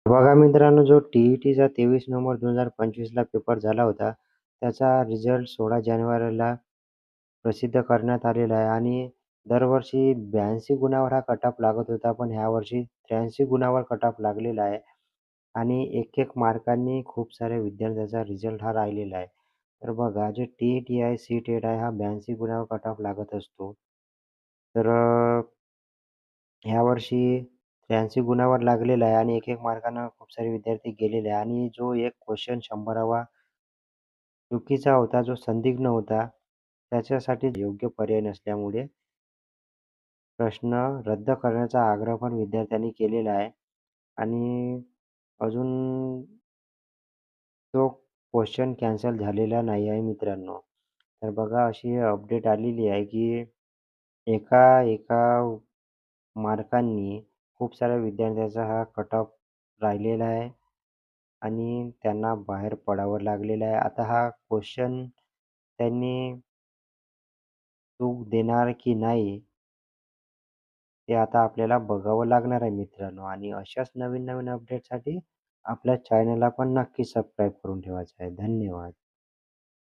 बघा मित्रांनो, जो टी-ई-टीचा 23 नोव्हेंबर 2025ला पेपर झाला होता, त्याचा रिझल्ट 16 जानेवारीला प्रसिद्ध करण्यात आलेला आहे आणि दरवर्षी 82 गुणांवर हा कट ऑफ लागत होता, पण ह्यावर्षी 83 गुणांवर कट ऑफ लागलेला आहे आणि 1-1 मार्कांनी खूप साऱ्या विद्यार्थ्यांचा रिझल्ट हा राहिलेला आहे. तर बघा, जे टी-ई-टी आहे, सी-टेट आहे, हा 82 गुणांवर कट ऑफ लागत असतो. तर ह्यावर्षी 83 गुणांवर लागलेला आहे आणि 1-1 मार्कानं खूप सारे विद्यार्थी गेलेले आहे आणि जो एक क्वेश्चन 100वा चुकीचा होता, जो संदिग्ध होता, त्याच्यासाठी योग्य पर्याय नसल्यामुळे प्रश्न रद्द करण्याचा आग्रह पण विद्यार्थ्यांनी केलेला आहे आणि अजून तो क्वेश्चन कॅन्सल झालेला नाही आहे मित्रांनो. तर बघा अशी अपडेट आलेली आहे, की एका मार्कांनी खूप साऱ्या विद्यार्थ्यांचा हा कट ऑफ राहिलेला आहे आणि त्यांना बाहेर पडावं लागलेलं आहे. आता हा क्वेश्चन त्यांनी चूक देणार की नाही, ते आता आपल्याला बघावं लागणार आहे मित्रांनो आणि अशाच नवीन-नवीन अपडेटसाठी आपल्या चॅनलला पण नक्की सबस्क्राईब करून ठेवायचं आहे. धन्यवाद.